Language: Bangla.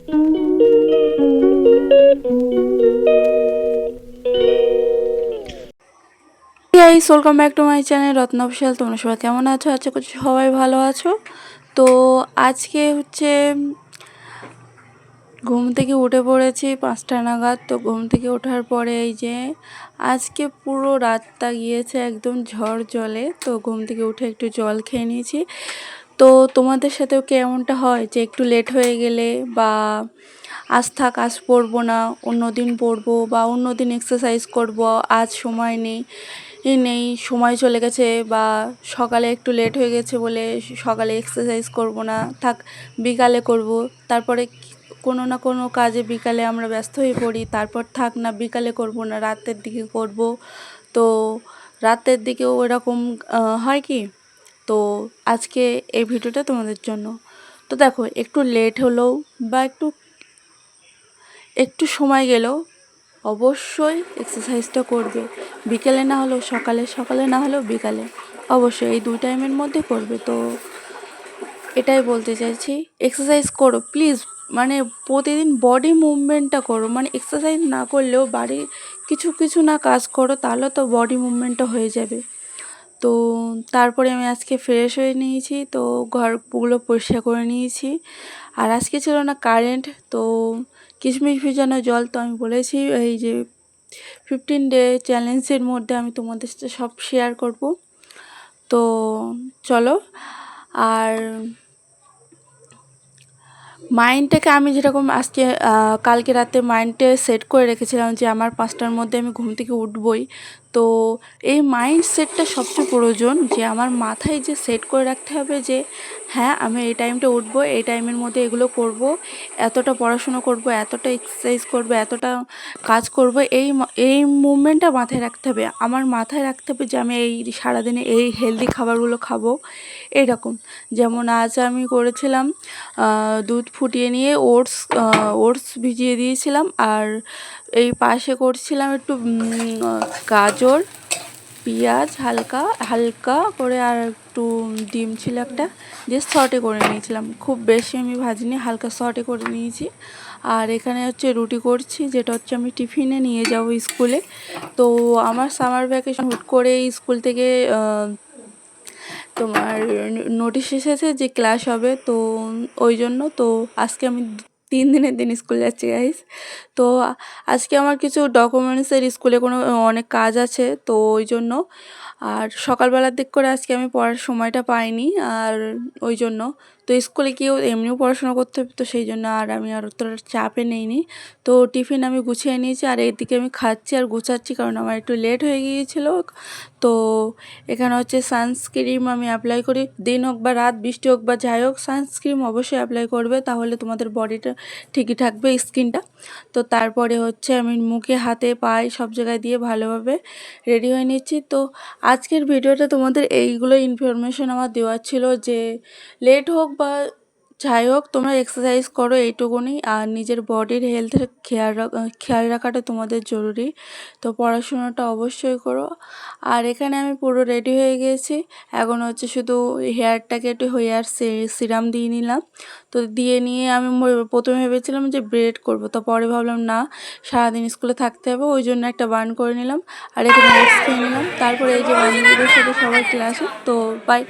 Guys, welcome back to my channel Ratna official. তোমরা সবাই কেমন আছো? আশা করছি সবাই ভালো আছো। তো আজকে হচ্ছে ঘুম থেকে উঠে পড়েছি 5টা নাগাদ। তো ঘুম থেকে ওঠার পরে এই যে আজকে পুরো রাতটা গিয়েছে একদম ঝড় জলে। তো ঘুম থেকে উঠে একটু জল খেয়ে নিয়েছি। তো তোমাদের সাথেও কি এমনটা হয় যে একটু লেট হয়ে গেলে বা আজ থাক আজ পড়বো না, অন্য দিন পড়বো বা অন্য দিন এক্সারসাইজ করব, আজ সময় নেই সময় চলে গেছে, বা সকালে একটু লেট হয়ে গেছে বলে সকালে এক্সারসাইজ করব না, থাক বিকালে করব। তারপরে কোনো না কোনো কাজে বিকালে আমরা ব্যস্ত হয়ে পড়ি, তারপর থাক না বিকালে করব না, রাতের দিকে করব। তো রাতের দিকেও এরকম হয় কি। তো আজকে এই ভিডিওটা তোমাদের জন্য। তো দেখো, একটু লেট হলেও বা একটু সময় গেলেও অবশ্যই এক্সারসাইজটা করবে। বিকেলে না হলেও সকালে, সকালে না হলেও বিকালে, অবশ্যই এই 2 টাইমের মধ্যে করবে। তো এটাই বলতে চাইছি, এক্সারসাইজ করো প্লিজ। মানে প্রতিদিন বডি মুভমেন্টটা করো, মানে এক্সারসাইজ না করলেও বাড়ির কিছু কিছু না কাজ করো, তাহলে তো বডি মুভমেন্টটা হয়ে যাবে। তো তারপরে আমি আজকে ফ্রেশ হয়ে নিয়েছি, তো ঘরগুলো পরিষ্কার করে নিয়েছি। আর আজকে ছিল না কারেন্ট, তো কিশমিশ ভিজানো জল, তো আমি বলেছি এই যে 15 ডে চ্যালেঞ্জের মধ্যে আমি তোমাদের সাথে সব শেয়ার করব। তো চলো। আর মাইন্ডটাকে আমি যেরকম আজকে কালকে রাতে মাইন্ডে সেট করে রেখেছিলাম যে আমার 5টার মধ্যে আমি ঘুম থেকে উঠবই। তো এই মাইন্ড সেটটা সবচেয়ে প্রয়োজন, যে আমার মাথায় যে সেট করে রাখতে হবে যে হ্যাঁ আমি এই টাইমটা উঠবো, এই টাইমের মধ্যে এগুলো করব, এতটা পড়াশুনো করব, এতটা এক্সারসাইজ করব, এতটা কাজ করব। এই মুভমেন্টটা মাথায় রাখতে হবে। আমার মাথায় রাখতে হবে যে আমি এই সারাদিনে এই হেলদি খাবারগুলো খাবো। এইরকম, যেমন আজ আমি করেছিলাম দুধ ফুটিয়ে নিয়ে ওটস ভিজিয়ে দিয়েছিলাম। আর এই পাশে করছিলাম একটু গাজর, পেঁয়াজ হালকা হালকা করে, আর একটু ডিম ছিল একটা, যে সটে করে নিয়েছিলাম। খুব বেশি আমি ভাজিনি, হালকা সটে করে নিয়েছি। আর এখানে হচ্ছে রুটি করছি, যেটা হচ্ছে আমি টিফিনে নিয়ে যাব স্কুলে। তো আমার সামার ভ্যাকেশন হুট করে স্কুল থেকে তোমার নোটিশ এসেছে যে ক্লাস হবে। তো ওই জন্য তো আজকে আমি 3 দিনের দিন স্কুল যাচ্ছি গাইস। তো আজকে আমার কিছু ডকুমেন্টসের স্কুলে অনেক কাজ আছে, তো ওই জন্য। আর সকালবেলার দিক করে আজকে আমি পড়ার সময়টা পাইনি, আর ওই জন্য তো স্কুলে গিয়েও এমনিও পড়াশোনা করতে হবে, তো সেই জন্য আমি আর অতটা চাপে নেইনি। তো টিফিন আমি গুছিয়ে নিয়েছি, আর এইদিকে আমি খাচ্ছি আর গুছাচ্ছি, কারণ আমার একটু লেট হয়ে গিয়েছিলো। তো এখানে হচ্ছে সানস্ক্রিম আমি অ্যাপ্লাই করি, দিন হোক বা রাত, বৃষ্টি হোক বা যাই হোক, সানস্ক্রিম অবশ্যই অ্যাপ্লাই করবে, তাহলে তোমাদের বডিটা ঠিকই থাকবে, স্কিনটা। তো তারপরে হচ্ছে আমি মুখে হাতে পায়ে সব জায়গায় দিয়ে ভালোভাবে রেডি হয়ে নিচ্ছি। তো আজকের ভিডিওটা তোমাদের এইগুলো ইনফরমেশন আমার দেওয়ার ছিল, যে লেট হোক বা যাই হোক তোমরা এক্সারসাইজ করো, এইটুকুনি। আর নিজের বডির হেলথের খেয়াল রাখাটা তোমাদের জরুরি। তো পড়াশোনাটা অবশ্যই করো। আর এখানে আমি পুরো রেডি হয়ে গিয়েছি, এখন হচ্ছে শুধু হেয়ারটাকে একটু হেয়ার সিরাম দিয়ে নিলাম। তো দিয়ে নিয়ে আমি প্রথমে ভেবেছিলাম যে ব্রেড করব, তো পরে ভাবলাম না, সারাদিন স্কুলে থাকতে হবে, ওই জন্য একটা বান করে নিলাম। আর এখানে ওটস খেয়ে নিলাম। তারপরে এই যে বান্ধবীদের সাথে সবাই ক্লাসে, তো বাই।